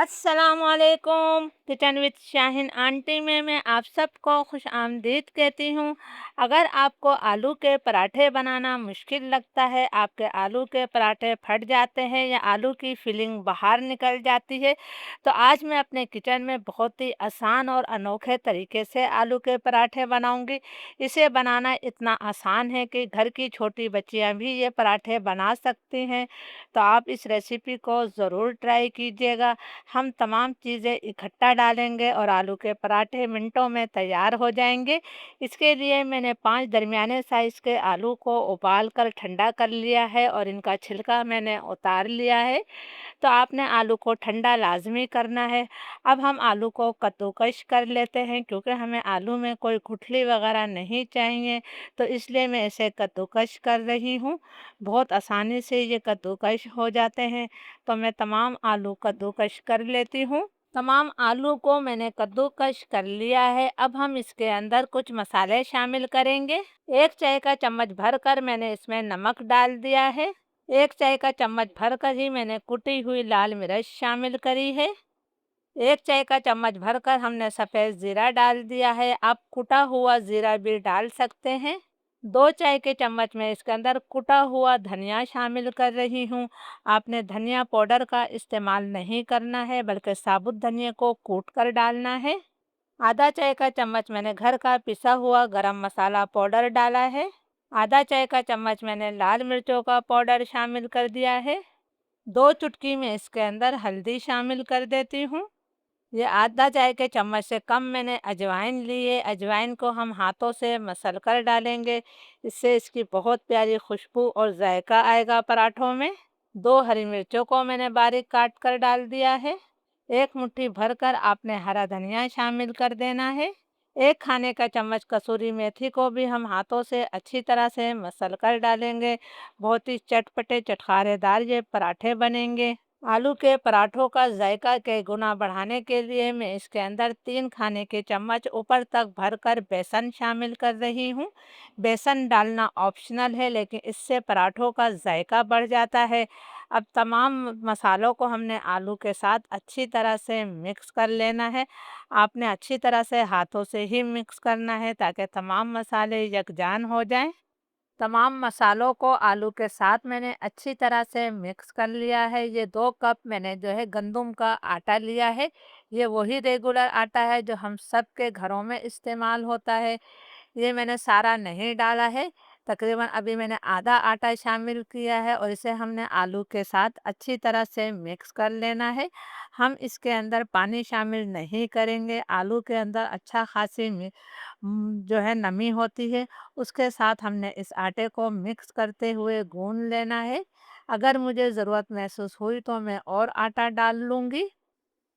अस्सलामुअलैकुम। Kitchen with Shaheen aunty में मैं आप सबको खुश आमदीद कहती हूँ। अगर आपको आलू के पराठे बनाना मुश्किल लगता है, आपके आलू के पराठे फट जाते हैं या आलू की फिलिंग बाहर निकल जाती है, तो आज मैं अपने किचन में बहुत ही आसान और अनोखे तरीके से आलू के पराठे बनाऊंगी। इसे बनाना इतना आसान है कि घर की छोटी बच्चियाँ भी ये पराठे बना सकती हैं। तो आप इस रेसिपी को ज़रूर ट्राई कीजिएगा। हम तमाम चीज़ें इकट्ठा डालेंगे और आलू के पराठे मिनटों में तैयार हो जाएंगे। इसके लिए मैंने 5 दरमियाने साइज़ के आलू को उबाल कर ठंडा कर लिया है और इनका छिलका मैंने उतार लिया है। तो आपने आलू को ठंडा लाजमी करना है। अब हम आलू को कद्दूकस कर लेते हैं, क्योंकि हमें आलू में कोई गुठली वगैरह नहीं चाहिए, तो इसलिए मैं इसे कद्दूकस कर रही हूँ। बहुत आसानी से ये कद्दूकस हो जाते हैं। तो मैं तमाम आलू कद्दूकस कर लेती हूँ। तमाम आलू को मैंने कद्दूकस कर लिया है। अब हम इसके अंदर कुछ मसाले शामिल करेंगे। 1 चाय का चम्मच भरकर मैंने इसमें नमक डाल दिया है। 1 चाय का चम्मच भरकर ही मैंने कुटी हुई लाल मिर्च शामिल करी है। 1 चाय का चम्मच भरकर हमने सफ़ेद ज़ीरा डाल दिया है। आप कुटा हुआ ज़ीरा भी डाल सकते हैं। 2 चाय के चम्मच में इसके अंदर कुटा हुआ धनिया शामिल कर रही हूँ। आपने धनिया पाउडर का इस्तेमाल नहीं करना है, बल्कि साबुत धनिया को कूट कर डालना है। आधा चाय का चम्मच मैंने घर का पिसा हुआ गरम मसाला पाउडर डाला है। आधा चाय का चम्मच मैंने लाल मिर्चों का पाउडर शामिल कर दिया है। 2 चुटकी में इसके अंदर हल्दी शामिल कर देती हूँ। ये आधा चाय के चम्मच से कम मैंने अजवाइन ली है। अजवाइन को हम हाथों से मसल कर डालेंगे, इससे इसकी बहुत प्यारी खुशबू और जायका आएगा पराठों में। 2 हरी मिर्चों को मैंने बारीक काट कर डाल दिया है। 1 मुट्ठी भरकर आपने हरा धनिया शामिल कर देना है। 1 खाने का चम्मच कसूरी मेथी को भी हम हाथों से अच्छी तरह से मसल कर डालेंगे। बहुत ही चटपटे चटखारेदार ये पराठे बनेंगे। आलू के पराठों का जायका के गुना बढ़ाने के लिए मैं इसके अंदर 3 खाने के चम्मच ऊपर तक भरकर बेसन शामिल कर रही हूँ। बेसन डालना ऑप्शनल है, लेकिन इससे पराठों का जायका बढ़ जाता है। अब तमाम मसालों को हमने आलू के साथ अच्छी तरह से मिक्स कर लेना है। आपने अच्छी तरह से हाथों से ही मिक्स करना है, ताकि तमाम मसाले यकजान हो जाएं। तमाम मसालों को आलू के साथ मैंने अच्छी तरह से मिक्स कर लिया है। ये 2 कप मैंने जो है गंदम का आटा लिया है। ये वही रेगुलर आटा है जो हम सब के घरों में इस्तेमाल होता है। ये मैंने सारा नहीं डाला है। तकरीबन अभी मैंने आधा आटा शामिल किया है और इसे हमने आलू के साथ अच्छी तरह से मिक्स कर लेना है। हम इसके अंदर पानी शामिल नहीं करेंगे। आलू के अंदर अच्छा खासी जो है नमी होती है। उसके साथ हमने इस आटे को मिक्स करते हुए गूंद लेना है। अगर मुझे ज़रूरत महसूस हुई तो मैं और आटा डाल लूँगी।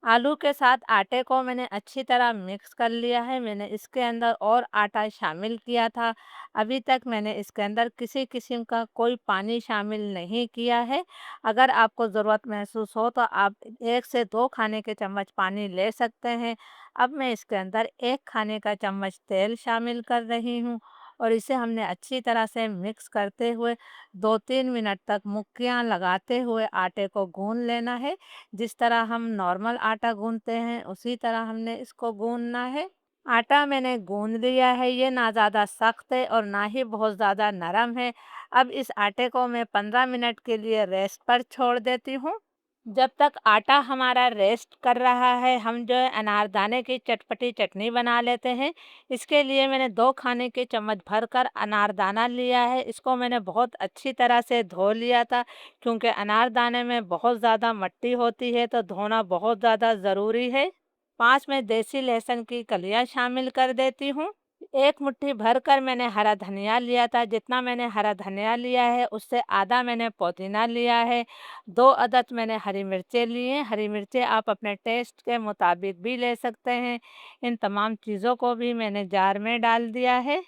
आलू के साथ आटे को मैंने अच्छी तरह मिक्स कर लिया है। मैंने इसके अंदर और आटा शामिल किया था। अभी तक मैंने इसके अंदर किसी किस्म का कोई पानी शामिल नहीं किया है। अगर आपको ज़रूरत महसूस हो तो आप 1 से 2 खाने के चम्मच पानी ले सकते हैं। अब मैं इसके अंदर 1 खाने का चम्मच तेल शामिल कर रही हूँ और इसे हमने अच्छी तरह से मिक्स करते हुए 2-3 मिनट तक मुक्कियाँ लगाते हुए आटे को गूंद लेना है। जिस तरह हम नॉर्मल आटा गूंदते हैं, उसी तरह हमने इसको गूंदना है। आटा मैंने गूंद लिया है। ये ना ज़्यादा सख्त है और ना ही बहुत ज़्यादा नरम है। अब इस आटे को मैं 15 मिनट के लिए रेस्ट पर छोड़ देती हूँ। जब तक आटा हमारा रेस्ट कर रहा है, हम जो है अनारदाने की चटपटी चटनी बना लेते हैं। इसके लिए मैंने 2 खाने के चम्मच भरकर अनारदाना लिया है। इसको मैंने बहुत अच्छी तरह से धो लिया था, क्योंकि अनारदाने में बहुत ज़्यादा मिट्टी होती है, तो धोना बहुत ज़्यादा ज़रूरी है। 5 में देसी लहसुन की कलियां शामिल कर देती हूँ। 1 मुट्ठी भरकर मैंने हरा धनिया लिया था। जितना मैंने हरा धनिया लिया है, उससे आधा मैंने पुदीना लिया है। 2 अदद मैंने हरी मिर्चें ली हैं। हरी मिर्चें आप अपने टेस्ट के मुताबिक भी ले सकते हैं। इन तमाम चीज़ों को भी मैंने जार में डाल दिया है।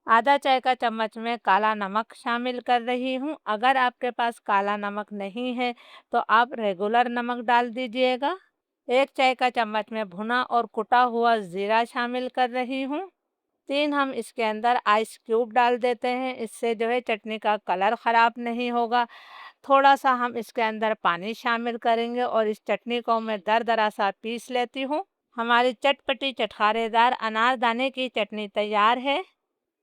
आधा चाय का चम्मच में काला नमक शामिल कर रही हूँ। अगर आपके पास काला नमक नहीं है, तो आप रेगुलर नमक डाल दीजिएगा। 1 चाय का चम्मच में भुना और कुटा हुआ ज़ीरा शामिल कर रही हूँ। 3 हम इसके अंदर आइस क्यूब डाल देते हैं। इससे जो है चटनी का कलर ख़राब नहीं होगा। थोड़ा-सा हम इसके अंदर पानी शामिल करेंगे और इस चटनी को मैं दरदरा सा पीस लेती हूँ। हमारी चटपटी चटखारेदार अनारदाने की चटनी तैयार है।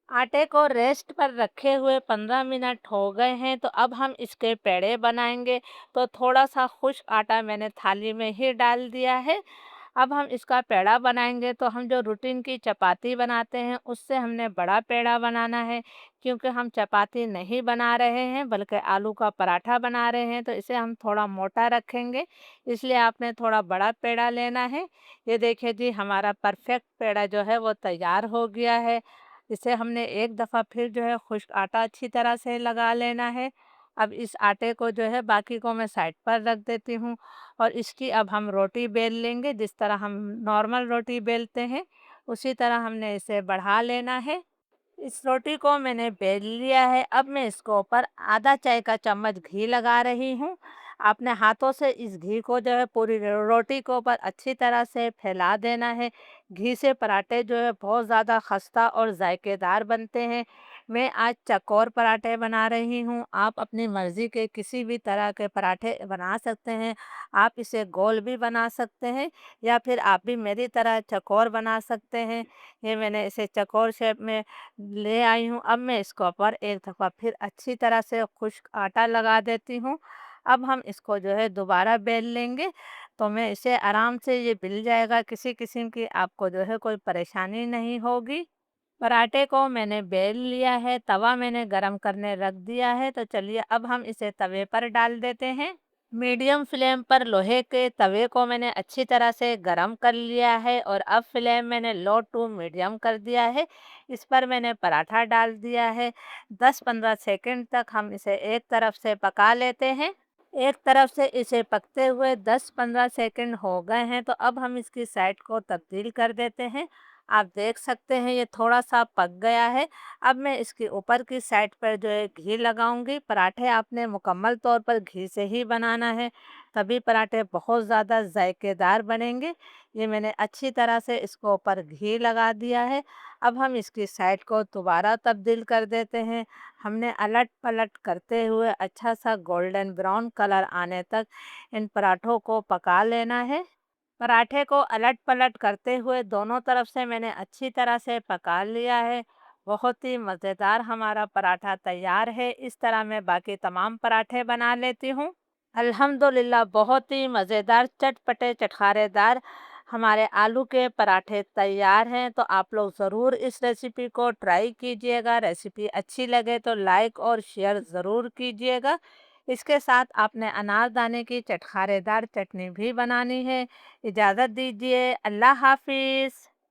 आटे को रेस्ट पर रखे हुए 15 मिनट हो गए हैं, तो अब हम इसके पेड़े बनाएंगे। तो थोड़ा सा खुश्क आटा मैंने थाली में ही डाल दिया है। अब हम इसका पेड़ा बनाएंगे। तो हम जो रूटीन की चपाती बनाते हैं उससे हमने बड़ा पेड़ा बनाना है, क्योंकि हम चपाती नहीं बना रहे हैं बल्कि आलू का पराठा बना रहे हैं, तो इसे हम थोड़ा मोटा रखेंगे, इसलिए आपने थोड़ा बड़ा पेड़ा लेना है। ये देखिए जी, हमारा परफेक्ट पेड़ा जो है वो तैयार हो गया है। इसे हमने एक दफ़ा फिर जो है खुश्क आटा अच्छी तरह से लगा लेना है। अब इस आटे को जो है बाकी को मैं साइड पर रख देती हूँ और इसकी अब हम रोटी बेल लेंगे। जिस तरह हम नॉर्मल रोटी बेलते हैं उसी तरह हमने इसे बढ़ा लेना है। इस रोटी को मैंने बेल लिया है। अब मैं इसको ऊपर आधा चाय का चम्मच घी लगा रही हूँ। आपने हाथों से इस घी को जो है पूरी रोटी के ऊपर अच्छी तरह से फैला देना है। घी से पराठे जो है बहुत ज़्यादा खस्ता और जायकेदार बनते हैं। मैं आज चकोर पराठे बना रही हूँ। आप अपनी मर्ज़ी के किसी भी तरह के पराठे बना सकते हैं। आप इसे गोल भी बना सकते हैं या फिर आप भी मेरी तरह चकोर बना सकते हैं। ये मैंने इसे चकोर शेप में ले आई हूँ। अब मैं इसके ऊपर एक दफ़ा फिर अच्छी तरह से खुश्क आटा लगा देती हूँ। अब हम इसको जो है दोबारा बेल लेंगे, तो मैं इसे आराम से ये बिल जाएगा, किसी किस्म की आपको जो है कोई परेशानी नहीं होगी। पराठे को मैंने बेल लिया है, तवा मैंने गरम करने रख दिया है, तो चलिए अब हम इसे तवे पर डाल देते हैं। मीडियम फ्लेम पर लोहे के तवे को मैंने अच्छी तरह से गरम कर लिया है और अब फ्लेम मैंने लो टू मीडियम कर दिया है। इस पर मैंने पराठा डाल दिया है। 10-15 सेकंड तक हम इसे एक तरफ से पका लेते हैं। एक तरफ से इसे पकते हुए 10-15 सेकंड हो गए हैं, तो अब हम इसकी साइड को तब्दील कर देते हैं। आप देख सकते हैं ये थोड़ा सा पक गया है। अब मैं इसके ऊपर की साइड पर जो है घी लगाऊंगी। पराठे आपने मुकम्मल तौर पर घी से ही बनाना है, तभी पराठे बहुत ज़्यादा जायकेदार बनेंगे। ये मैंने अच्छी तरह से इसको ऊपर घी लगा दिया है। अब हम इसकी साइड को दोबारा तब्दील कर देते हैं। हमने अलट पलट करते हुए अच्छा सा गोल्डन ब्राउन कलर आने तक इन पराठों को पका लेना है। पराठे को अलट-पलट करते हुए दोनों तरफ से मैंने अच्छी तरह से पका लिया है। बहुत ही मज़ेदार हमारा पराठा तैयार है। इस तरह मैं बाकी तमाम पराठे बना लेती हूँ। अल्हम्दुलिल्लाह बहुत ही मज़ेदार, चटपटे, चटखारेदार हमारे आलू के पराठे तैयार हैं। तो आप लोग ज़रूर इस रेसिपी को ट्राई कीजिएगा। रेसिपी अच्छी लगे तो लाइक और शेयर ज़रूर कीजिएगा। इसके साथ आपने अनारदाने की चटखारेदार चटनी भी बनानी है। इजाज़त दीजिए। अल्लाह हाफ़िज़।